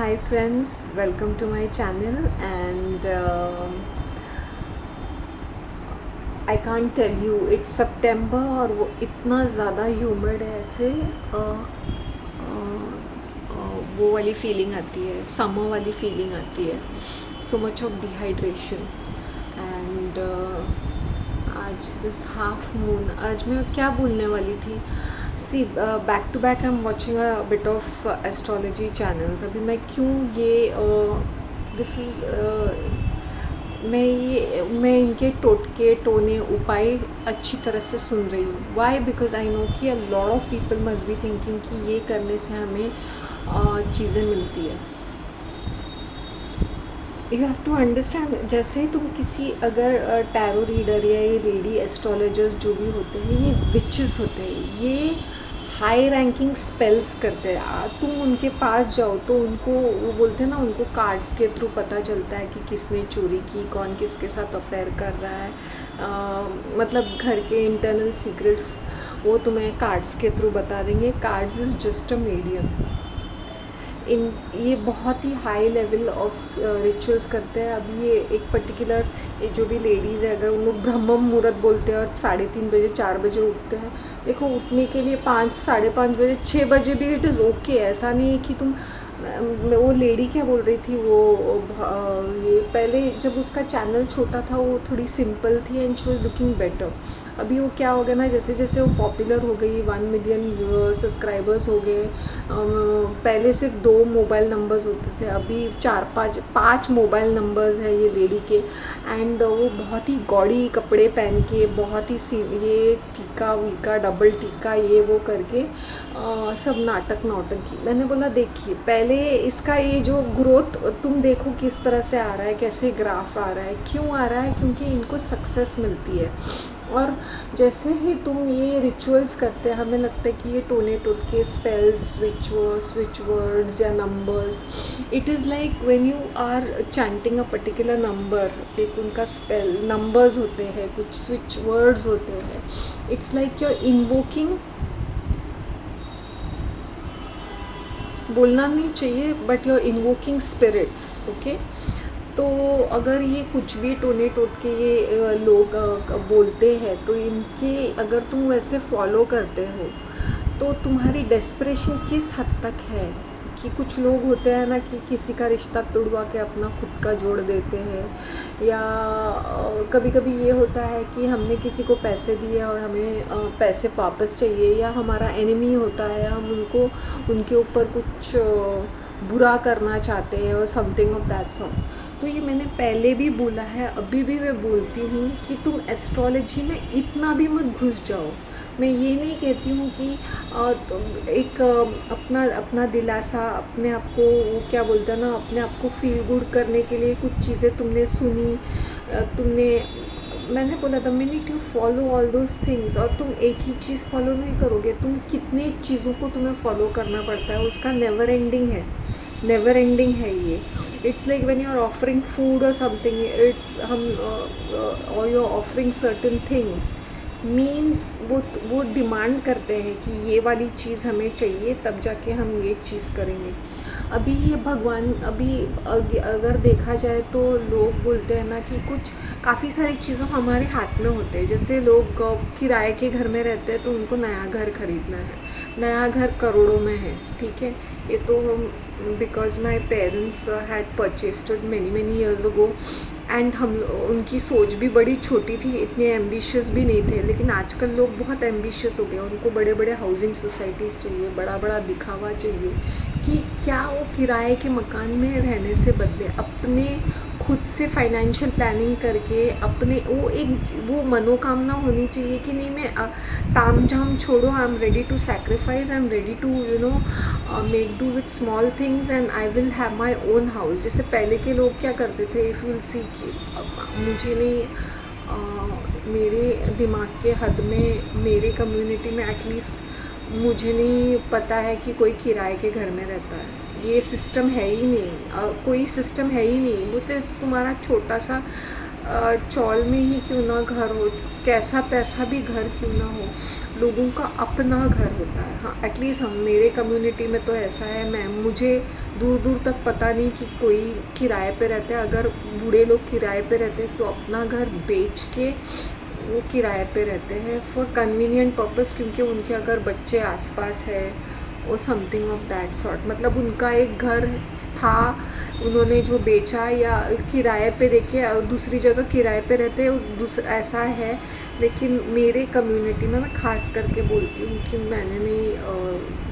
Hi friends, welcome to my channel and I can't tell you it's September और वो इतना ज़्यादा humid है ऐसे वो वाली फीलिंग आती है, समर वाली फीलिंग आती है, so much of dehydration and आज दिस हाफ मून। आज मैं क्या बोलने वाली थी, see back to back I am watching a bit of astrology channels. अभी मैं क्यों ये दिस इज़ मैं इनके टोटके टोने उपाय अच्छी तरह से सुन रही हूँ। वाई? बिकॉज आई नो कि a lot of people must be thinking कि ये करने से हमें चीज़ें मिलती है। यू हैव टू अंडरस्टैंड, जैसे ही तुम किसी अगर टैरो रीडर या ये लेडी एस्ट्रोलॉजर्स जो भी होते हैं, ये विचेस होते हैं, ये हाई रैंकिंग स्पेल्स करते हैं। तुम उनके पास जाओ तो उनको वो बोलते हैं ना, उनको कार्ड्स के थ्रू पता चलता है कि किसने चोरी की, कौन किसके साथ अफेयर कर रहा है, मतलब घर के इंटरनल सीक्रेट्स वो तुम्हें कार्ड्स के थ्रू बता देंगे। Cards is just a medium. इन ये बहुत ही हाई लेवल ऑफ रिचुअल्स करते हैं। अभी ये एक पर्टिकुलर ये जो भी लेडीज़ है, अगर उन लोग ब्रह्म मुहूर्त बोलते हैं और 3:30 बजे 4 बजे उठते हैं, देखो उठने के लिए 5 साढ़े 5 बजे 6 बजे भी इट इज़ ओके। ऐसा नहीं है कि तुम वो लेडी क्या बोल रही थी, वो ये पहले जब उसका चैनल छोटा था वो थोड़ी सिंपल थी and she was looking better. अभी वो क्या हो गया ना, जैसे जैसे वो पॉपुलर हो गई, 1 मिलियन सब्सक्राइबर्स हो गए। पहले सिर्फ 2 मोबाइल नंबर्स होते थे, अभी 4-5 मोबाइल नंबर्स है ये लेडी के। एंड वो बहुत ही गॉडी कपड़े पहन के, बहुत ही ये टीका वीका डबल टीका ये वो करके सब नाटक की। मैंने बोला देखिए, पहले इसका ये जो ग्रोथ तुम देखो किस तरह से आ रहा है, कैसे ग्राफ आ रहा है, क्यों आ रहा है, क्योंकि इनको सक्सेस मिलती है। और जैसे ही तुम ये रिचुअल्स करते हैं, हमें लगता है कि ये टोने टोटके स्पेल्स स्विच वर्ड्स या numbers, it is like when you are chanting a particular number, एक उनका स्पेल नंबर्स होते हैं, कुछ स्विच वर्ड्स होते हैं। It's like you are invoking, बोलना नहीं चाहिए but you are invoking spirits, okay. तो अगर ये कुछ भी टोने टोटके ये लोग बोलते हैं, तो इनके अगर तुम वैसे फॉलो करते हो तो तुम्हारी डेस्परेशन किस हद तक है। कि कुछ लोग होते हैं ना कि किसी का रिश्ता तुड़वा के अपना खुद का जोड़ देते हैं, या कभी कभी ये होता है कि हमने किसी को पैसे दिए और हमें पैसे वापस चाहिए, या हमारा एनिमी होता है, या हम उनको उनके ऊपर कुछ बुरा करना चाहते हैं और समथिंग ऑफ दैट सॉर्ट। तो ये मैंने पहले भी बोला है, अभी भी मैं बोलती हूँ कि तुम एस्ट्रोलॉजी में इतना भी मत घुस जाओ। मैं ये नहीं कहती हूँ कि तुम एक अपना दिलासा, अपने आप को वो क्या बोलते हैं ना, अपने आप को फील गुड करने के लिए कुछ चीज़ें तुमने सुनी, तुमने मैंने बोला the minute you follow all those things, और तुम एक ही चीज़ फॉलो नहीं करोगे, तुम कितनी चीज़ों को तुम्हें फॉलो करना पड़ता है, उसका नेवर एंडिंग है ये। It's like when you are offering food और समथिंग, इट्स हम और you are offering certain things, means वो डिमांड करते हैं कि ये वाली चीज़ हमें चाहिए, तब जाके हम ये चीज़ करेंगे। अभी ये भगवान, अगर देखा जाए तो लोग बोलते हैं ना कि कुछ काफ़ी सारी चीज़ों हमारे हाथ में होते हैं। जैसे लोग किराए के घर में रहते हैं तो उनको नया घर खरीदना है, नया घर करोड़ों में है, ठीक है। ये तो because my parents had purchased it many years ago, and उनकी सोच भी बड़ी छोटी थी, इतने एम्बिशियस भी नहीं थे। लेकिन आजकल लोग बहुत एम्बिशियस हो गए, उनको बड़े बड़े हाउसिंग सोसाइटीज़ चाहिए, बड़ा बड़ा दिखावा चाहिए, कि क्या वो किराए के मकान में रहने से बदले अपने खुद से फाइनेंशियल प्लानिंग करके अपने वो मनोकामना होनी चाहिए कि नहीं, मैं ताम झाम छोड़ो, I am ready to sacrifice, I am ready to make do with small things and I will have my own house. जैसे पहले के लोग क्या करते थे, इफ़ विल सी कि मुझे नहीं मेरे दिमाग के हद में, मेरे कम्युनिटी में एटलीस्ट मुझे नहीं पता है कि कोई किराए के घर में रहता है। ये सिस्टम है ही नहीं, कोई सिस्टम है ही नहीं। वो तो तुम्हारा छोटा सा चौल में ही क्यों ना घर हो, कैसा तैसा भी घर क्यों ना हो, लोगों का अपना घर होता है। हाँ, एटलीस्ट हम मेरे कम्युनिटी में तो ऐसा है। मुझे दूर दूर तक पता नहीं कि कोई किराए पे रहते हैं। अगर बूढ़े लोग किराए पे रहते हैं तो अपना घर बेच के वो किराए पे रहते हैं फॉर कन्वीनियंट पर्पस, क्योंकि उनके अगर बच्चे आसपास है और समथिंग ऑफ दैट सॉर्ट। मतलब उनका एक घर था, उन्होंने जो बेचा या किराए पे देके दूसरी जगह किराए पे रहते हैं, दूसरा ऐसा है। लेकिन मेरे कम्युनिटी में मैं ख़ास करके बोलती हूँ कि मैंने नहीं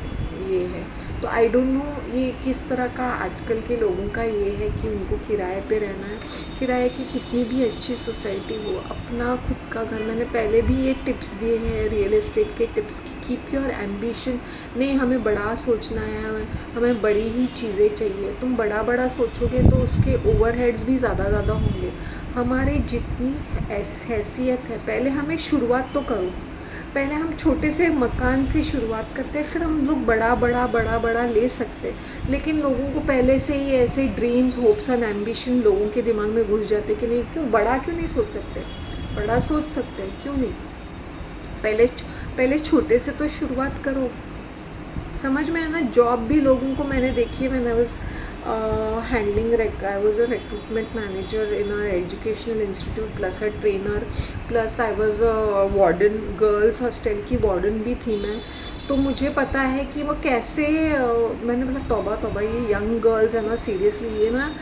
ये है। तो आई डोंट नो ये किस तरह का आजकल के लोगों का ये है कि उनको किराए पे रहना है। किराए की कितनी भी अच्छी सोसाइटी हो, अपना खुद का घर। मैंने पहले भी ये टिप्स दिए हैं रियल एस्टेट के टिप्स की, कीप योर एम्बिशन। नहीं, हमें बड़ा सोचना है, हमें बड़ी ही चीज़ें चाहिए। तुम बड़ा बड़ा सोचोगे तो उसके ओवरहेड्स भी ज़्यादा होंगे। हमारे जितनी हैसियत है, पहले हमें शुरुआत तो करो। पहले हम छोटे से मकान से शुरुआत करते हैं, फिर हम लोग बड़ा ले सकते हैं। लेकिन लोगों को पहले से ही ऐसे ड्रीम्स, होप्स एंड एम्बिशन लोगों के दिमाग में घुस जाते कि नहीं, क्यों नहीं सोच सकते। बड़ा सोच सकते हैं, क्यों नहीं। पहले छोटे से तो शुरुआत करो। समझ में है ना। जॉब भी लोगों को मैंने देखी है। मैंने I was a recruitment manager in an educational institute plus a trainer plus I was a warden, girls hostel की वार्डन भी थी मैं। तो मुझे पता है कि वो कैसे मैंने बोला तौबा ये यंग गर्ल्स है ना, सीरियसली ये ना,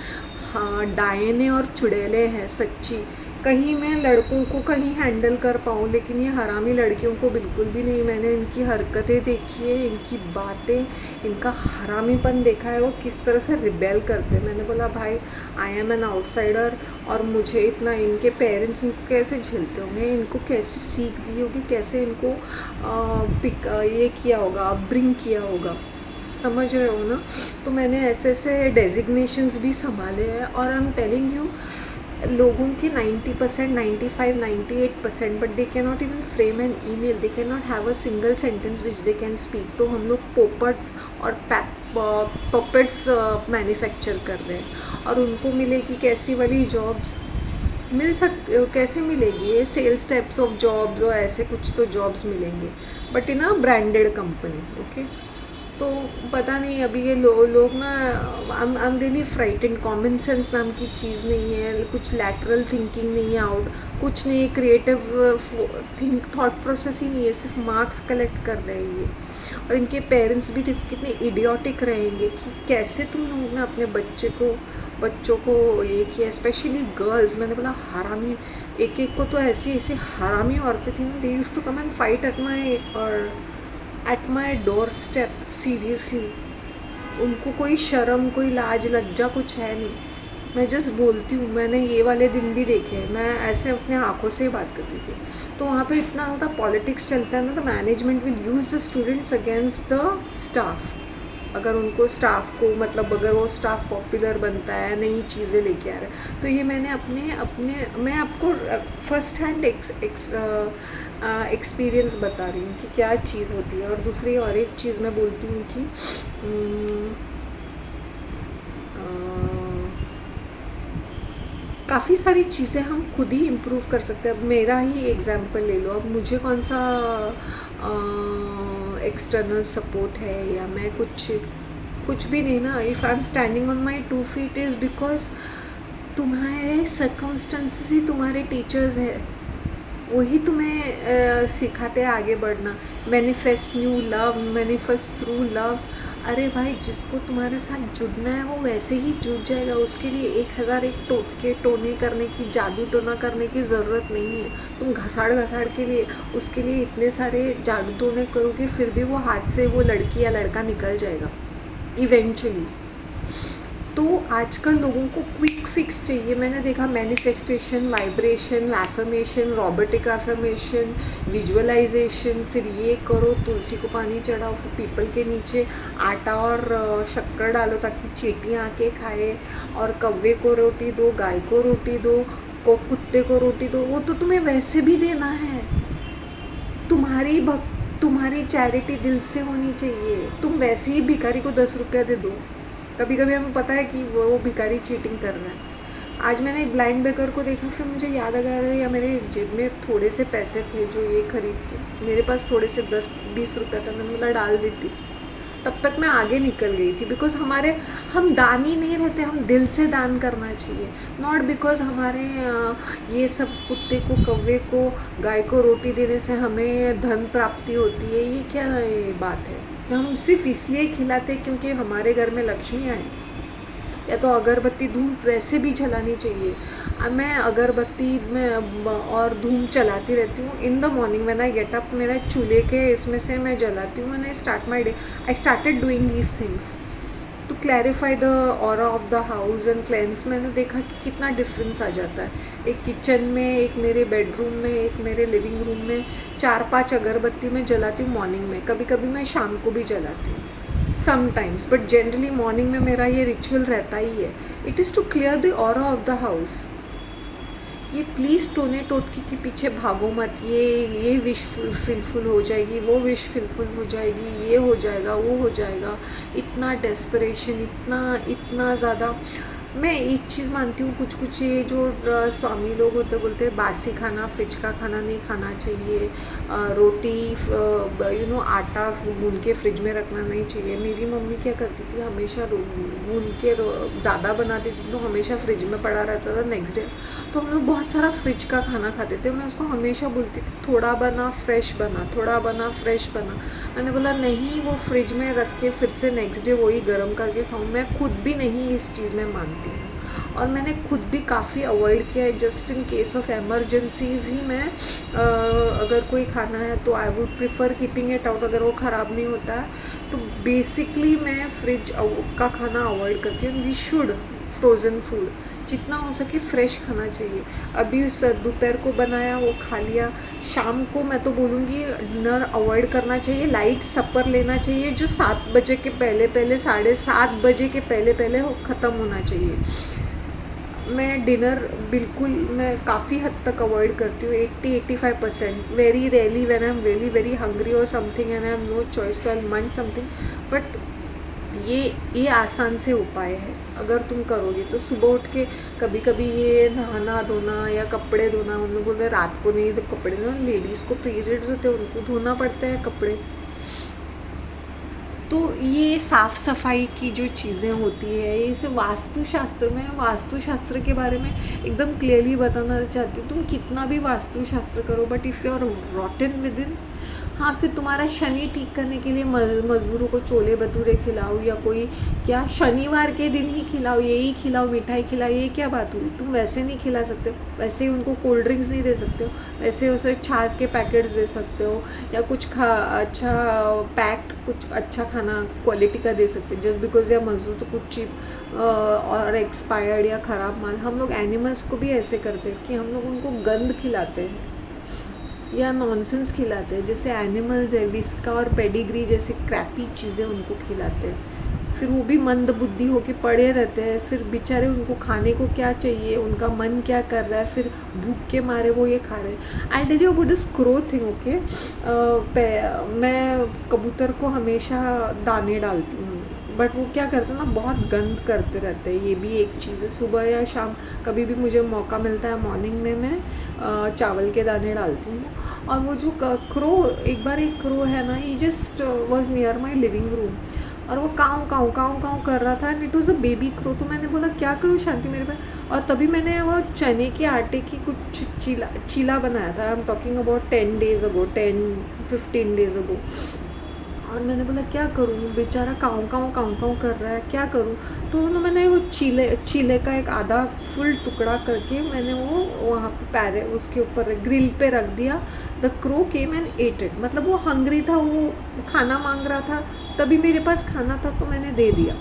हाँ, डायने और चुड़ैले हैं सच्ची। कहीं मैं लड़कों को कहीं हैंडल कर पाऊँ, लेकिन ये हरामी लड़कियों को बिल्कुल भी नहीं। मैंने इनकी हरकतें देखी है, इनकी बातें, इनका हरामीपन देखा है, वो किस तरह से रिबेल करते हैं। मैंने बोला भाई, आई एम एन आउटसाइडर, और मुझे इतना, इनके पेरेंट्स इनको कैसे झेलते होंगे, इनको कैसे सीख दी होगी, कैसे इनको ये किया होगा, अपब्रिंग किया होगा। समझ रहे हो ना। तो मैंने ऐसे डेजिग्नेशंस भी संभाले हैं, और आई एम टेलिंग यू, लोगों के 90%, 95, 98%, but they can not even frame an email, they can not have a single sentence which they can speak. तो हम लोग पोपट्स और पपेट्स मैन्युफैक्चर कर रहे हैं, और उनको मिलेगी कैसी वाली जॉब्स, कैसे मिलेगी ये सेल्स टाइप्स ऑफ जॉब्स, और ऐसे कुछ तो जॉब्स मिलेंगे, but in a branded company. Okay, तो पता नहीं अभी ये लोग ना, I am really frightened. Common sense नाम की चीज़ नहीं है, कुछ लैटरल थिंकिंग नहीं है, कुछ नहीं है, क्रिएटिव थॉट प्रोसेस ही नहीं है, सिर्फ मार्क्स कलेक्ट कर रहे हैं ये। और इनके पेरेंट्स भी कितने इडियोटिक रहेंगे कि कैसे तुम लोग ना अपने बच्चों को ये किया, स्पेशली गर्ल्स। मैंने बोला हरामी, एक को तो ऐसी हरामी औरतें थी ना, they used to come and fight at my doorstep. Seriously, उनको कोई शर्म, कोई लाज लज्जा कुछ है नहीं। मैं जस्ट बोलती हूँ, मैंने ये वाले दिन भी देखे हैं। मैं ऐसे अपने आँखों से बात करती थी। तो वहाँ पे इतना ज़्यादा पॉलिटिक्स चलता है ना, तो management will use the students against the staff. अगर उनको स्टाफ को, मतलब अगर वो स्टाफ पॉपुलर बनता है, नई चीज़ें लेके आ रहा है। तो ये मैंने मैं आपको फर्स्ट हैंड एक्सपीरियंस बता रही हूँ कि क्या चीज़ होती है। और दूसरी और एक चीज़ मैं बोलती हूँ कि काफ़ी सारी चीज़ें हम खुद ही इम्प्रूव कर सकते हैं। अब मेरा ही एग्जांपल ले लो, अब मुझे कौन सा एक्सटर्नल सपोर्ट है, या मैं कुछ भी नहीं ना। If I am standing on my 2 feet is because तुम्हारे सर्कमस्टेंसेस ही तुम्हारे टीचर्स है, वही तुम्हें सिखाते हैं आगे बढ़ना। Manifest new love, manifest through love. अरे भाई, जिसको तुम्हारे साथ जुड़ना है वो वैसे ही जुड़ जाएगा। उसके लिए 1001 टोटके टोने करने की, जादू टोना करने की ज़रूरत नहीं है। तुम घसाड़ के लिए, उसके लिए इतने सारे जादू टोने करोगे, फिर भी वो हाथ से वो लड़की या लड़का निकल जाएगा इवेंचुअली। तो आजकल लोगों को क्विक फिक्स चाहिए। मैंने देखा manifestation, vibration, affirmation, robotic affirmation, visualization, फिर ये करो, तुलसी को पानी चढ़ाओ, फिर पीपल के नीचे आटा और शक्कर डालो ताकि चींटियाँ आके खाए, और कौवे को रोटी दो, गाय को रोटी दो, कुत्ते को रोटी दो। वो तो तुम्हें वैसे भी देना है। तुम्हारी चैरिटी दिल से होनी चाहिए। तुम वैसे ही भिखारी को 10 रुपया दे दो। कभी कभी हमें पता है कि वो भिखारी चीटिंग कर रहा है, आज मैंने एक ब्लाइंड बेगर को देखा, फिर मुझे याद आ गया अरे या मेरे जेब में थोड़े से पैसे थे जो ये खरीद के, मेरे पास थोड़े से 10-20 रुपये था, मैंने बोला डाल देती, तब तक मैं आगे निकल गई थी। बिकॉज हम दानी नहीं रहते, हम दिल से दान करना चाहिए, नॉट बिकॉज हमारे ये सब कुत्ते को, कौवे को, गाय को रोटी देने से हमें धन प्राप्ति होती है। ये क्या ये बात है कि हम सिर्फ इसलिए खिलाते क्योंकि हमारे घर में लक्ष्मी आए। या तो अगरबत्ती धूप वैसे भी जलानी चाहिए। मैं अगरबत्ती में और धूप जलाती रहती हूँ in the morning when I get up. मेरा चूल्हे के इसमें से मैं जलाती हूँ and I start my day. I started doing these things to clarify the aura of the house and cleanse. मैंने देखा कि कितना डिफरेंस आ जाता है। एक किचन में, एक मेरे बेडरूम में, एक मेरे लिविंग रूम में 4-5 अगरबत्ती मैं जलाती हूँ मॉर्निंग में। कभी कभी मैं शाम को भी जलाती हूँ समटाइम्स, बट जनरली मॉर्निंग में मेरा ये रिचुअल रहता ही है। It is to clear the aura of the house. ये प्लीज़ टोने टोटके के पीछे भागो मत। ये विश फुलफिल हो जाएगी, वो विश फुलफिल हो जाएगी, ये हो जाएगा, वो हो जाएगा। इतना डेस्परेशन, इतना ज़्यादा। मैं एक चीज़ मानती हूँ, कुछ ये जो स्वामी लोग होते बोलते हैं बासी खाना, फ्रिज का खाना नहीं खाना चाहिए, रोटी आटा गूंद के फ्रिज में रखना नहीं चाहिए। मेरी मम्मी क्या करती थी, हमेशा गूंद के ज़्यादा बनाती थी तो हमेशा फ्रिज में पड़ा रहता था नेक्स्ट डे। तो हम लोग बहुत सारा फ्रिज का खाना खाते थे। मैं उसको हमेशा बोलती थी थोड़ा बना फ्रेश बना, थोड़ा बना फ्रेश बना। मैंने बोला नहीं, वो फ्रिज में रख के फिर से नेक्स्ट डे वही गर्म करके खाऊँ। मैं खुद भी नहीं इस चीज़ में मानती हूँ और मैंने खुद भी काफ़ी अवॉइड किया है। Just in case of emergencies ही मैं अगर कोई खाना है तो I would prefer keeping it out. अगर वो ख़राब नहीं होता है तो बेसिकली मैं फ्रिज का खाना अवॉइड करती हूँ। वी शुड फ्रोज़न फूड जितना हो सके फ्रेश खाना चाहिए। अभी उस दोपहर को बनाया वो खा लिया। शाम को मैं तो बोलूँगी डिनर अवॉइड करना चाहिए, लाइट सपर लेना चाहिए जो 7 बजे के पहले 7:30 बजे के पहले ख़त्म होना चाहिए। मैं डिनर बिल्कुल, मैं काफ़ी हद तक अवॉइड करती हूँ, 80-85%। Very rarely when I am very hungry और something and I have no choice तो आई मंच समथिंग। बट ये आसान से उपाय है, अगर तुम करोगे तो। सुबह उठ के कभी कभी ये नहाना धोना या कपड़े धोना, हम लोग बोलते रात को नहीं तो कपड़े धोना, लेडीज़ को पीरियड्स होते हैं उनको धोना पड़ते हैं कपड़े। तो ये साफ़ सफाई की जो चीज़ें होती है, इस वास्तुशास्त्र में, वास्तुशास्त्र के बारे में एकदम क्लियरली बताना चाहती हूँ। तुम कितना भी वास्तुशास्त्र करो but if you are rotten within, हाँ, फिर तुम्हारा शनि ठीक करने के लिए मज़दूरों को छोले भटूरे खिलाओ या कोई क्या शनिवार के दिन ही खिलाओ, यही खिलाओ, मिठाई खिलाओ, ये क्या बात हुई? तुम वैसे नहीं खिला सकते हो, वैसे ही उनको कोल्ड ड्रिंक्स नहीं दे सकते हो, वैसे उसे छाछ के पैकेट्स दे सकते हो या कुछ अच्छा पैक्ड कुछ अच्छा खाना क्वालिटी का दे सकते हो। जस्ट बिकॉज या मज़दूर तो कुछ चीप और एक्सपायर्ड या ख़राब माल। हम लोग एनिमल्स को भी ऐसे करते हैं कि हम लोग उनको गंद खिलाते हैं या नॉनसेंस खिलाते हैं। जैसे एनिमल्स है, विस्का और पेडिग्री जैसे क्रैपी चीज़ें उनको खिलाते हैं, फिर वो भी मंद बुद्धि होके पड़े रहते हैं। फिर बेचारे उनको खाने को क्या चाहिए, उनका मन क्या कर रहा है, फिर भूख के मारे वो ये खा रहे हैं। I tell you about this crow thing, okay. मैं कबूतर को हमेशा दाने डालती हूँ बट वो क्या करते हैं ना, बहुत गंद करते रहते हैं। ये भी एक चीज़ है। सुबह या शाम कभी भी मुझे मौका मिलता है मॉर्निंग में मैं चावल के दाने डालती हूँ। और वो जो एक क्रो है ना, ये just was near my living room और वो काँव काँव काँव काँव कर रहा था and it was a baby crow. तो मैंने बोला क्या करूँ शांति मेरे पे, और तभी मैंने वो चने के आटे की कुछ चीला बनाया था। I am talking about 10 days ago, 10-15 days अगो। और मैंने बोला क्या करूँ, बेचारा काँव काँव कर रहा है, क्या करूँ? तो मैंने वो चीले का एक आधा फुल टुकड़ा करके मैंने वो वहाँ पे उसके ऊपर ग्रिल पे रख दिया। The crow came and at it. मतलब वो हंग्री था, वो खाना मांग रहा था, तभी मेरे पास खाना था तो मैंने दे दिया।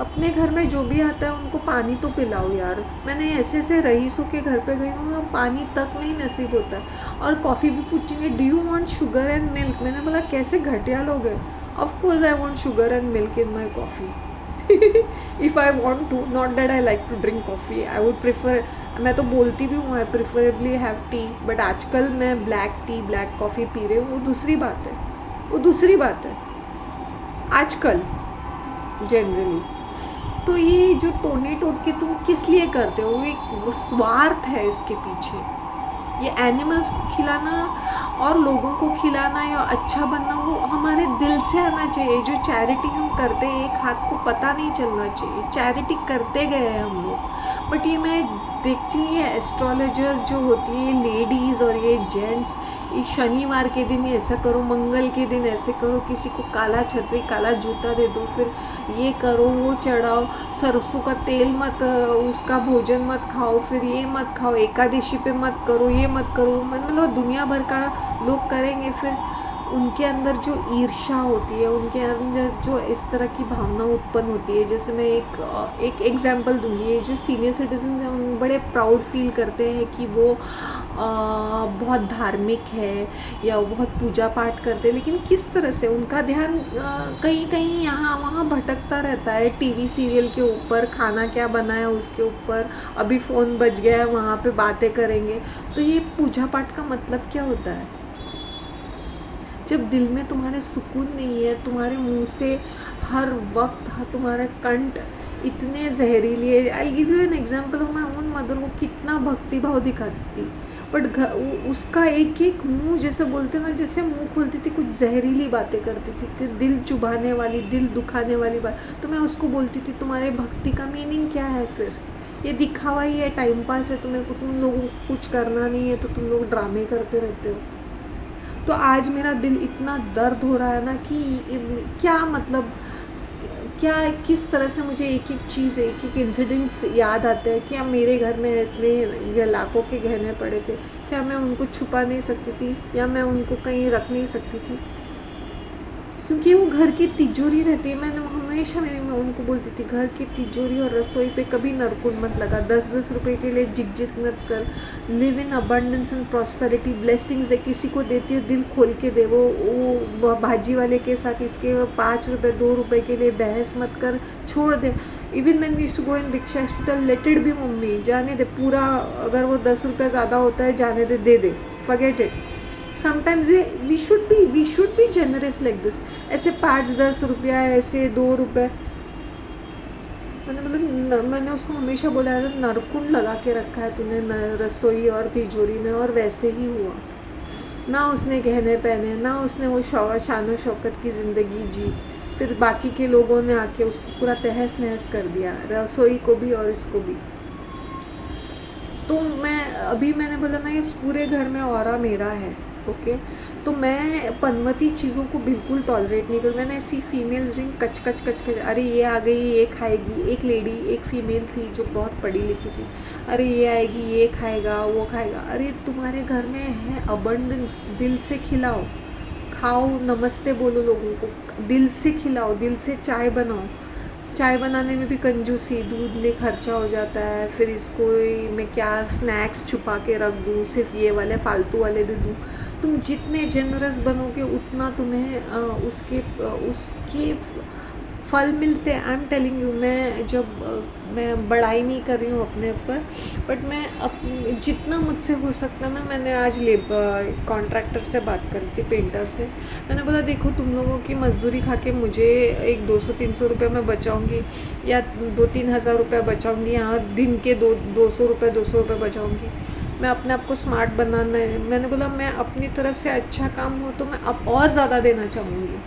अपने घर में जो भी आता है उनको पानी तो पिलाओ यार। मैंने ऐसे रईसों के घर पे गई हूँ, पानी तक नहीं नसीब होता है। और कॉफ़ी भी पूछेंगे do you want sugar and milk. मैंने बोला कैसे घटिया लोग हैं। Of course I want sugar and milk in my coffee if I want to, not that I like to drink coffee. I would prefer, मैं तो बोलती भी हूँ I preferably have tea, but आजकल मैं ब्लैक कॉफ़ी पी रही हूँ, वो दूसरी बात है आजकल जनरली। तो ये जो टोने टोट के तुम किस लिए करते हो, एक स्वार्थ है इसके पीछे। ये एनिमल्स को खिलाना और लोगों को खिलाना या अच्छा बनना वो हमारे दिल से आना चाहिए। जो चैरिटी हम करते हैं एक हाथ को पता नहीं चलना चाहिए, चैरिटी करते गए हैं हम लोग। बट ये मैं देखती हूँ ये एस्ट्रोलॉजर्स जो होती है, लेडीज़ और ये जेंट्स, ये शनिवार के दिन ऐसा करो, मंगल के दिन ऐसे करो, किसी को काला छतरी काला जूता दे दो, फिर ये करो वो चढ़ाओ, सरसों का तेल मत, उसका भोजन मत खाओ, फिर ये मत खाओ, एकादशी पे मत करो, ये मत करो, मतलब दुनिया भर का लोग करेंगे। फिर उनके अंदर जो ईर्ष्या होती है, उनके अंदर जो इस तरह की भावना उत्पन्न होती है। जैसे मैं एक एग्जांपल दूंगी, ये जो सीनियर सिटीजन हैं उन बड़े प्राउड फील करते हैं कि वो बहुत धार्मिक है या वो बहुत पूजा पाठ करते हैं, लेकिन किस तरह से उनका ध्यान कहीं कहीं यहाँ वहाँ भटकता रहता है, टीवी सीरियल के ऊपर, खाना क्या बनाया उसके ऊपर, अभी फ़ोन बज गया है वहाँ पे बातें करेंगे। तो ये पूजा पाठ का मतलब क्या होता है? जब दिल में तुम्हारे सुकून नहीं है, तुम्हारे मुंह से हर वक्त तुम्हारे कंठ इतने जहरीली है। I give you an example of my own mother, वो कितना भक्ति भाव दिखाती थी, बट उसका एक एक मुंह जैसे बोलते ना, जैसे मुंह खोलती थी कुछ जहरीली बातें करती थी, कि दिल चुभाने वाली, दिल दुखाने वाली बात। तो मैं उसको बोलती थी तुम्हारे भक्ति का मीनिंग क्या है? फिर ये दिखावा ही है, टाइम पास है, तुम्हें तुम लोगों को कुछ करना नहीं है तो तुम लोग ड्रामे करते रहते हो। तो आज मेरा दिल इतना दर्द हो रहा है ना कि क्या मतलब, क्या किस तरह से मुझे एक एक चीज़, एक एक इंसिडेंट्स याद आते हैं। क्या मेरे घर में इतने लाखों के गहने पड़े थे, क्या मैं उनको छुपा नहीं सकती थी, या मैं उनको कहीं रख नहीं सकती थी? क्योंकि वो घर की तिजोरी रहती है। मैंने हमेशा मैं उनको बोलती थी घर की तिजोरी और रसोई पे कभी नरकुंड मत लगा, 10-10 रुपए के लिए जिग मत कर, live in abundance and prosperity, blessings दे, किसी को देती हो दिल खोल के दे। वो भाजी वाले के साथ इसके 5 रुपये 2 रुपये के लिए बहस मत कर, छोड़ दे। Even man we to go in rickshaw to tell let it be mummy, जाने दे पूरा, अगर वो 10 रुपये ज़्यादा होता है जाने दे दे, forget it. Sometimes we should be generous like this. ऐसे 5-10 रुपया, ऐसे 2 रुपये, मैंने उसको हमेशा बोला है नरकुंड लगा के रखा है तूने रसोई और तिजोरी में, और वैसे ही हुआ। ना उसने गहने पहने, ना उसने वो शान शौकत की ज़िंदगी जी, फिर बाकी के लोगों ने आके उसको पूरा तहस नहस कर दिया, रसोई को भी और इसको भी। तो मैंने बोला ना ये पूरे घर में ऑरा मेरा है, ओके। तो मैं पनमती चीज़ों को बिल्कुल टॉलरेट नहीं करूँ। मैंने ऐसी फीमेल्स ड्रिंक कच, अरे ये आ गई ये खाएगी, एक लेडी, एक फीमेल थी जो बहुत पढ़ी लिखी थी, अरे ये आएगी ये खाएगा वो खाएगा। अरे तुम्हारे घर में है अबंडेंस, दिल से खिलाओ, खाओ, नमस्ते बोलो लोगों को, दिल से खिलाओ, दिल से चाय बनाओ। चाय बनाने में भी कंजूसी, दूध में खर्चा हो जाता है, फिर इसको मैं क्या स्नैक्स छुपा के रख दूँ, सिर्फ ये वाले फालतू वाले दे दूँ। तुम जितने जनरस बनोगे उतना तुम्हें उसके फल मिलते हैं। आई एम टेलिंग यू, मैं बड़ाई नहीं कर रही हूँ अपने ऊपर, बट मैं जितना मुझसे हो सकता ना, मैंने आज कॉन्ट्रैक्टर से बात करी थी, पेंटर से। मैंने बोला देखो तुम लोगों की मजदूरी खा के मुझे एक 200-300 रुपये में बचाऊँगी, या 2-3 हज़ार रुपये बचाऊँगी, यहाँ दिन के 200 रुपये बचाऊँगी। मैं अपने आप को स्मार्ट बनाना है। मैंने बोला मैं अपनी तरफ से अच्छा काम हो तो मैं अब और ज़्यादा देना चाहूँगी,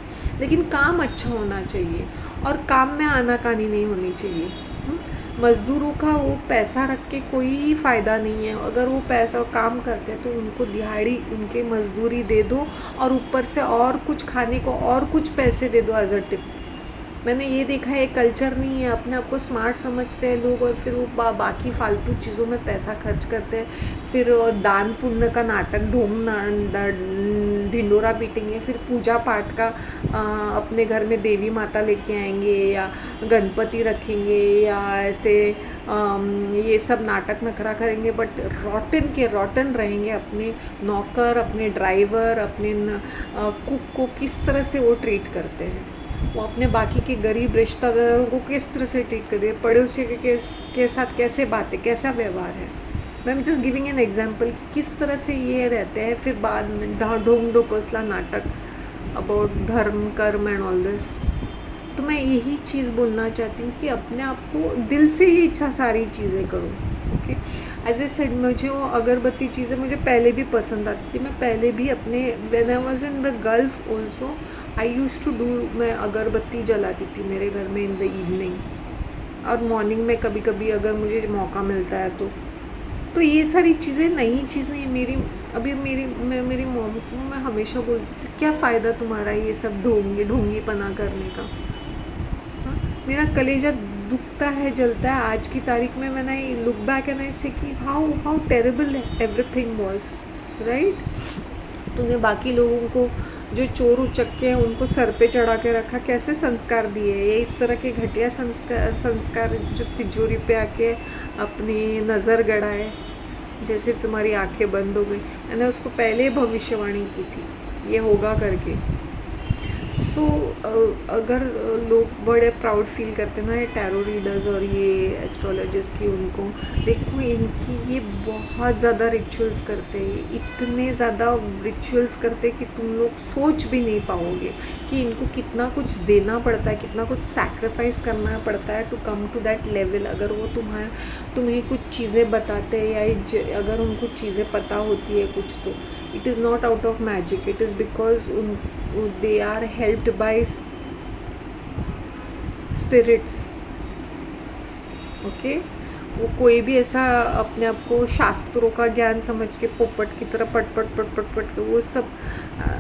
लेकिन काम अच्छा होना चाहिए और काम में आनाकानी नहीं होनी चाहिए। मज़दूरों का वो पैसा रख के कोई फ़ायदा नहीं है। अगर वो पैसा काम करते हैं तो उनको दिहाड़ी, उनके मज़दूरी दे दो, और ऊपर से और कुछ खाने को और कुछ पैसे दे दो एज अ टिप। मैंने ये देखा है कल्चर नहीं है, अपने आप को स्मार्ट समझते हैं लोग, और फिर वो बाकी फालतू चीज़ों में पैसा खर्च करते हैं। फिर दान पुण्य का नाटक, ढिंडोरा पीटेंगे, फिर पूजा पाठ का अपने घर में देवी माता लेके आएंगे, या गणपति रखेंगे, या ऐसे ये सब नाटक नखरा करेंगे, बट रॉटन रहेंगे। अपने नौकर, अपने ड्राइवर, अपने कुक को किस तरह से वो ट्रीट करते हैं, वो अपने बाकी के गरीब रिश्तेदारों को किस तरह से ट्रीट कर रही है, पड़ोसी के साथ कैसे बातें, कैसा व्यवहार है। मैं जस्ट गिविंग एन एग्जांपल कि किस तरह से ये रहते हैं। फिर बाद में ढोंग डोकोसला नाटक अबाउट धर्म, कर्म एंड ऑल दिस। तो मैं यही चीज़ बोलना चाहती हूँ कि अपने आप को दिल से ही इच्छा सारी चीज़ें करो। ओके, एज ए सेड, मुझे वो अगरबत्ती चीज़ें मुझे पहले भी पसंद आती थी। मैं पहले भी अपने when I was in the gulf also I use to do, मैं अगरबत्ती जलाती थी मेरे घर में इन द इवनिंग, और मॉर्निंग में कभी कभी अगर मुझे मौका मिलता है तो ये सारी चीज़ें नई चीज़ नहीं। मेरी अभी मेरी मॉम को मैं हमेशा बोलती थी, क्या फ़ायदा तुम्हारा ये सब ढोंगीपना करने का। हाँ, मेरा कलेजा दुखता है, जलता है आज की तारीख में। मैंने लुक बैक एंड आई से कि how terrible everything was, right. तूने बाकी लोगों को जो चोर उचक्के हैं उनको सर पे चढ़ा के रखा, कैसे संस्कार दिए। ये इस तरह के घटिया संस्कार जो तिजोरी पे आके अपनी नज़र गड़ाए, जैसे तुम्हारी आंखें बंद हो गई। मैंने उसको पहले भविष्यवाणी की थी ये होगा करके। सो अगर लोग बड़े प्राउड फील करते हैं ना, ये टैरो रीडर्स और ये एस्ट्रोलॉजर्स की, उनको देखो इनकी ये बहुत ज़्यादा रिचुअल्स करते हैं, इतने ज़्यादा रिचुअल्स करते हैं कि तुम लोग सोच भी नहीं पाओगे कि इनको कितना कुछ देना पड़ता है, कितना कुछ सैक्रिफाइस करना पड़ता है to come to that level. अगर वो तुम्हें कुछ चीज़ें बताते हैं या अगर उनको चीज़ें पता होती है कुछ, तो it is not out of magic, it is because they are helped by spirits। Okay, वो कोई भी ऐसा अपने आप को शास्त्रों का ज्ञान समझ के पोपट की तरह पट पट पट पट पट वो सब,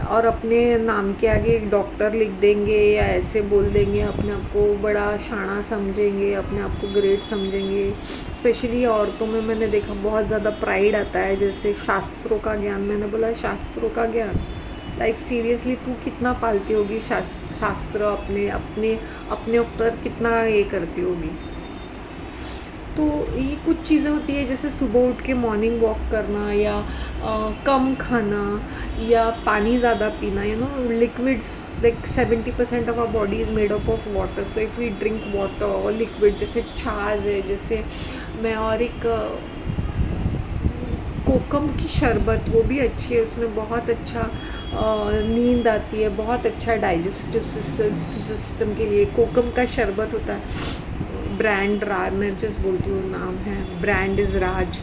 और अपने नाम के आगे एक डॉक्टर लिख देंगे या ऐसे बोल देंगे, अपने आप को बड़ा शाना समझेंगे, अपने आप को ग्रेट समझेंगे। स्पेशली औरतों में मैंने देखा बहुत ज़्यादा प्राइड आता है, जैसे शास्त्रों का ज्ञान। मैंने बोला शास्त्रों का ज्ञान, लाइक सीरियसली तू कितना पालती होगी शास्त्र, अपने अपने अपने ऊपर कितना ये करती होगी। तो ये कुछ चीज़ें होती है, जैसे सुबह उठ के मॉर्निंग वॉक करना, या कम खाना, या पानी ज़्यादा पीना। Liquids, like 70% of our body is made up of water, so if we drink water और लिक्विड, जैसे छाछ है, जैसे मैं, और एक कोकम की शरबत, वो भी अच्छी है, उसमें बहुत अच्छा नींद आती है, बहुत अच्छा डाइजेस्टिव सिस्टम के लिए कोकम का शरबत होता है। ब्रांड राज, मैं जस्ट बोलती हूँ नाम है, ब्रांड इज़ राज।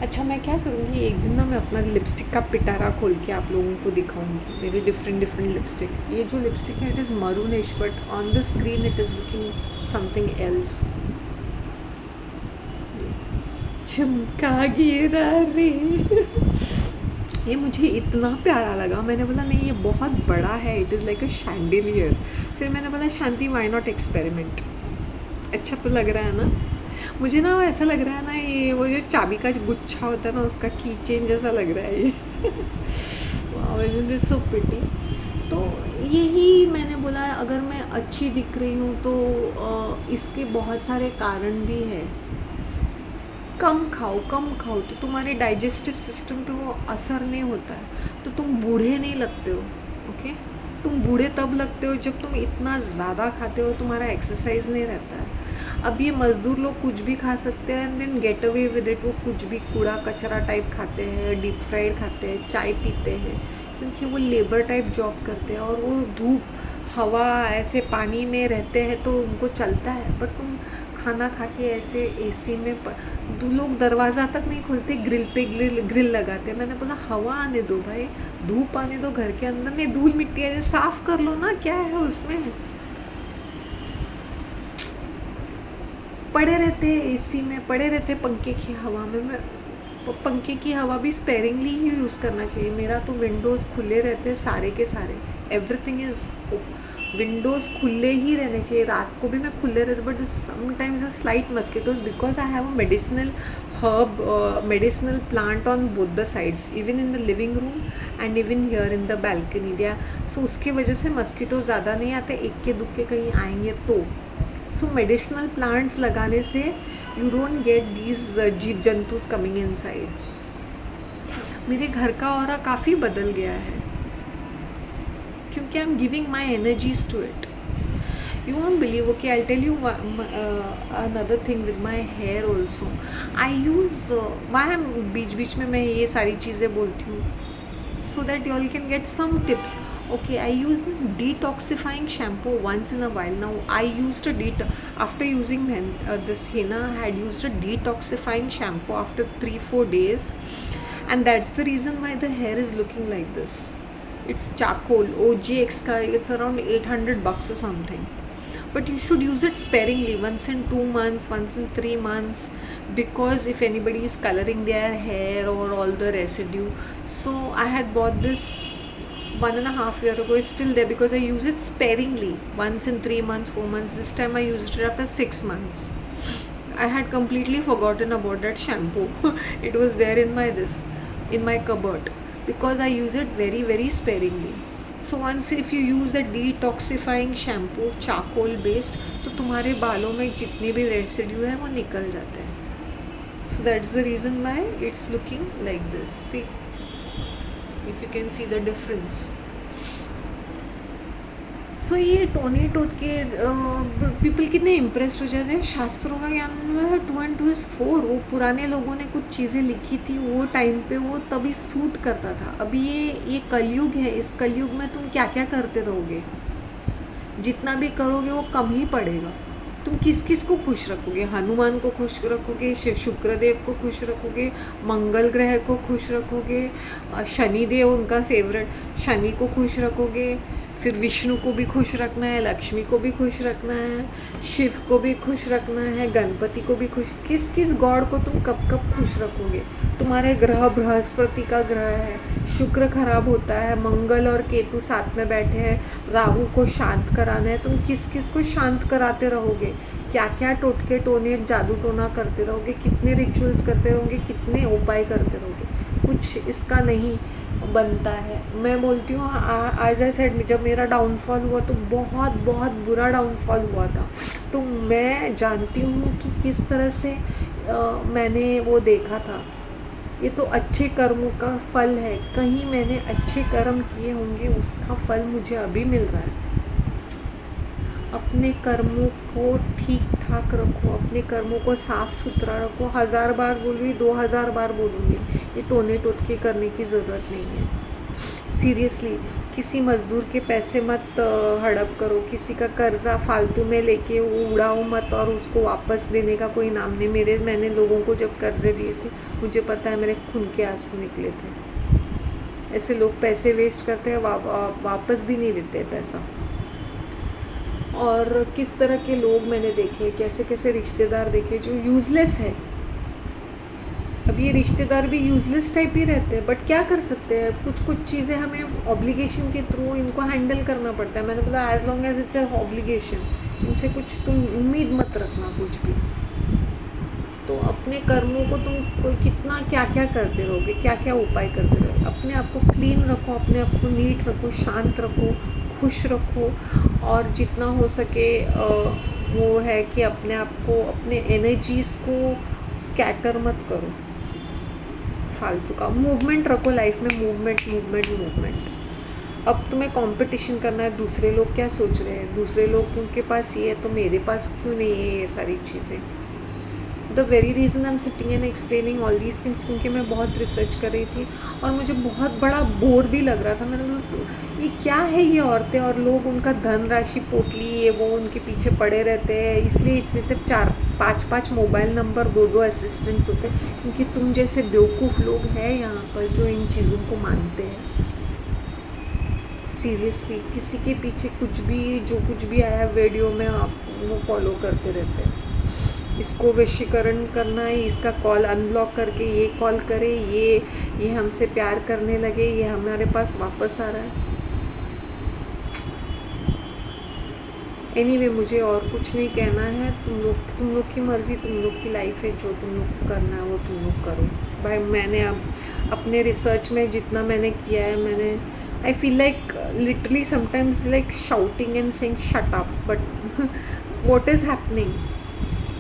अच्छा, मैं क्या करूँगी, एक दिन ना मैं अपना लिपस्टिक का पिटारा खोल के आप लोगों को दिखाऊंगी, मेरी डिफरेंट लिपस्टिक। ये जो लिपस्टिक है it is maroonish, but on the screen it is looking something else. झुमका गिरा रे ये मुझे इतना प्यारा लगा, मैंने बोला नहीं ये बहुत बड़ा है, it is like a chandelier. फिर मैंने बोला शांति, वाई नॉट एक्सपेरिमेंट। अच्छा तो लग रहा है ना, मुझे ना ऐसा लग रहा है ना, ये वो जो चाबी का गुच्छा होता है ना, उसका की चेन जैसा लग रहा है ये सो पिटी। तो यही मैंने बोला, अगर मैं अच्छी दिख रही हूँ तो इसके बहुत सारे कारण भी है। कम खाओ तो तुम्हारे डाइजेस्टिव सिस्टम पे वो असर नहीं होता है, तो तुम बूढ़े नहीं लगते हो। ओके, तुम बूढ़े तब लगते हो जब तुम इतना ज़्यादा खाते हो, तुम्हारा एक्सरसाइज नहीं रहता है। अब ये मज़दूर लोग कुछ भी खा सकते हैं and then get away with it, वो कुछ भी कूड़ा कचरा टाइप खाते हैं, डीप फ्राइड खाते हैं, चाय पीते हैं, क्योंकि वो लेबर टाइप जॉब करते हैं और वो धूप हवा ऐसे पानी में रहते हैं तो उनको चलता है। बट तुम खाना खा के ऐसे एसी में लोग दरवाज़ा तक नहीं खोलते, ग्रिल पे ग्रिल लगाते हैं। मैंने बोला हवा आने दो भाई, धूप आने दो घर के अंदर, नहीं धूल मिट्टी है साफ़ कर लो ना, क्या है उसमें। पड़े रहते हैं एसी में, पड़े रहते हैं पंखे की हवा में। मैं पंखे की हवा भी स्पेरिंगली ही यूज़ करना चाहिए। मेरा तो विंडोज़ खुले रहते हैं सारे के सारे, एवरीथिंग इज़ विंडोज़ खुले ही रहने चाहिए। रात को भी मैं खुले रहते, but sometimes a slight mosquitoes because I have a medicinal plant on both the sides, even in the living room and even here in the balcony दिया। सो उसकी वजह से मस्किटो ज़्यादा नहीं आते, इक्के दुक्के कहीं आएंगे तो। सो मेडिसिनल प्लांट्स लगाने से यू डोंट गेट दीज जीव जंतुस कमिंग इनसाइड। मेरे घर का ऑरा काफ़ी बदल गया है क्योंकि I am giving my energies to it. You won't believe, okay, I'll tell you another thing with my hair also. I use why बीच बीच में मैं ये सारी चीज़ें बोलती हूँ, so that you all can get some tips Okay, I use this detoxifying shampoo once in a while. Now, I used a after using this henna, I had used a detoxifying shampoo after 3-4 days, and that's the reason why the hair is looking like this. It's charcoal OGX ka, it's around $800 or something. But you should use it sparingly, once in 2 months, once in 3 months, because if anybody is coloring their hair or all the residue. So I had bought this 1.5 years ago. Is still there because I use it sparingly, once in 3 months, 4 months. This time I used it after 6 months. I had completely forgotten about that shampoo. It was there in my cupboard, because I use it very very sparingly. So once if you use a detoxifying shampoo charcoal based, तो तुम्हारे बालों में जितने भी residue है वो निकल जाते हैं. So that's the reason why it's looking like this. See, if you can see the difference. सो ये टोनी टोट के पीपल कितने इम्प्रेस्ड हो जाते हैं. शास्त्रों का ज्ञान है 2 and 2 is 4. वो पुराने लोगों ने कुछ चीज़ें लिखी थी वो टाइम पे, वो तभी सूट करता था. अभी ये कलयुग है. इस कलयुग में तुम क्या क्या करते रहोगे, जितना भी करोगे वो कम ही पड़ेगा. तुम किस किस को खुश रखोगे? हनुमान को खुश रखोगे, शुक्रदेव को खुश रखोगे, मंगल ग्रह को खुश रखोगे, शनिदेव उनका फेवरेट, शनि को खुश रखोगे, फिर विष्णु को भी खुश रखना है, लक्ष्मी को भी खुश रखना है, शिव को भी खुश रखना है, गणपति को भी खुश. किस किस गॉड को तुम कब कब खुश रखोगे? तुम्हारे ग्रह बृहस्पति का ग्रह है, शुक्र खराब होता है, मंगल और केतु साथ में बैठे हैं, राहु को शांत कराना है. तुम किस किस को शांत कराते रहोगे? क्या क्या टोटके टोने जादू टोना करते रहोगे? कितने रिचुअल्स करते रहोगे? कितने उपाय करते रहोगे? कुछ इसका नहीं बनता है. मैं बोलती हूँ आज आई सेड, जब मेरा डाउनफॉल हुआ तो बहुत बहुत बुरा डाउनफॉल हुआ था. तो मैं जानती हूँ कि किस तरह से मैंने वो देखा था. ये तो अच्छे कर्मों का फल है. कहीं मैंने अच्छे कर्म किए होंगे, उसका फल मुझे अभी मिल रहा है. अपने कर्मों को ठीक ठाक रखो, अपने कर्मों को साफ़ सुथरा रखो. 1000 बार बोलूँगी, 2000 बार बोलूँगी, ये टोने टोटके करने की ज़रूरत नहीं है. सीरियसली, किसी मज़दूर के पैसे मत हड़प करो, किसी का कर्जा फालतू में लेके उड़ाओ मत और उसको वापस देने का कोई नाम नहीं. मैंने लोगों को जब कर्जे दिए थे, मुझे पता है मेरे खून के आंसू निकले थे. ऐसे लोग पैसे वेस्ट करते हैं, वापस भी नहीं देते पैसा. और किस तरह के लोग मैंने देखे, कैसे कैसे रिश्तेदार देखे जो यूज़लेस है. अब ये रिश्तेदार भी यूज़लेस टाइप ही रहते हैं, बट क्या कर सकते हैं. कुछ चीज़ें हमें ऑब्लिगेशन के थ्रू इनको हैंडल करना पड़ता है. मैंने बोला as long as it's a obligation, इनसे कुछ तुम उम्मीद मत रखना कुछ भी. तो अपने कर्मों को तुम कितना क्या क्या करते रहोगे, क्या क्या उपाय करते रहोगे. अपने आप को क्लीन रखो, अपने आप को नीट रखो, शांत रखो, खुश रखो. और जितना हो सके वो है कि अपने आप को, अपने एनर्जीज़ को स्कैटर मत करो फालतू का. मूवमेंट रखो लाइफ में, मूवमेंट. अब तुम्हें कंपटीशन करना है, दूसरे लोग क्या सोच रहे हैं, दूसरे लोग उनके पास ये है तो मेरे पास क्यों नहीं है ये सारी चीज़ें. The very reason I am sitting and explaining all these things, क्योंकि मैं बहुत रिसर्च कर रही थी और मुझे बहुत बड़ा बोर भी लग रहा था. मैंने बोला ये क्या है ये औरतें और लोग, उनका धन राशि पोटली ये वो उनके पीछे पड़े रहते हैं, इसलिए इतने 4-5 मोबाइल नंबर, 2 असिस्टेंट्स होते हैं, क्योंकि तुम जैसे बेवकूफ़ लोग हैं यहाँ पर जो इन चीज़ों को मानते हैं. सीरियसली, किसी के पीछे कुछ भी आया वीडियो में आप वो फॉलो करते रहते हैं. इसको वशीकरण करना है, इसका कॉल अनब्लॉक करके ये कॉल करे, ये हमसे प्यार करने लगे, ये हमारे पास वापस आ रहा है. एनीवे, मुझे और कुछ नहीं कहना है. तुम लोग की मर्ज़ी, तुम लोग की लाइफ है, जो तुम लोग को करना है वो तुम लोग करो भाई. मैंने अब अपने रिसर्च में जितना मैंने किया है, मैंने I feel like literally sometimes like shouting and saying shut up, but what is happening.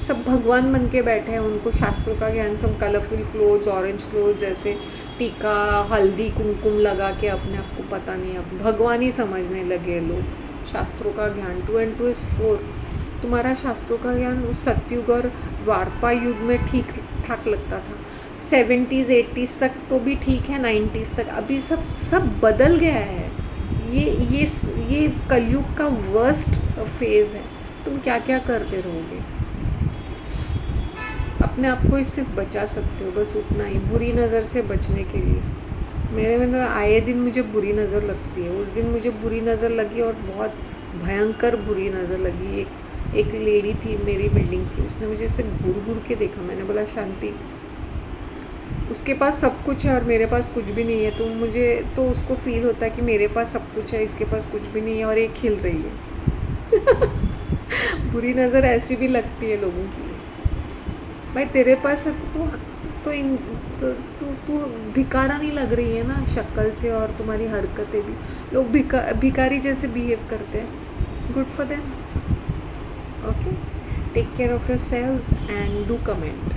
सब भगवान बन के बैठे हैं, उनको शास्त्रों का ज्ञान, सब कलरफुल क्लोथ्स, ऑरेंज क्लोथ्स, जैसे टीका हल्दी कुमकुम लगा के अपने आप को पता नहीं, अब भगवान ही समझने लगे लोग. शास्त्रों का ज्ञान 2 and 2 is 4. तुम्हारा शास्त्रों का ज्ञान उस सतयुग और द्वापर युग में ठीक ठाक लगता था. 70s 80s तक तो भी ठीक है, 90s तक. अभी सब बदल गया है. ये ये ये कलयुग का वर्स्ट फेज़ है। तुम क्या क्या करते रहोगे? अपने आप को इससे बचा सकते हो, बस उतना ही, बुरी नज़र से बचने के लिए। मेरे में तो आए दिन मुझे बुरी नज़र लगती है। उस दिन मुझे बुरी नज़र लगी और बहुत भयंकर बुरी नज़र लगी। एक लेडी थी मेरी बिल्डिंग की, उसने मुझे ऐसे घूर घूर के देखा। मैंने बोला शांति, उसके पास सब कुछ है और मेरे पास कुछ भी नहीं है, तो मुझे तो उसको फील होता है कि मेरे पास सब कुछ है, इसके पास कुछ भी नहीं है और ये खिल रही है। बुरी नज़र ऐसी भी लगती है लोगों की। भाई तेरे पास है तो इन तो तू भिखारा नहीं लग रही है ना शक्ल से, और तुम्हारी हरकतें भी, लोग भिखारी जैसे बिहेव करते हैं। Good for them. Okay, take care of yourselves and do comment.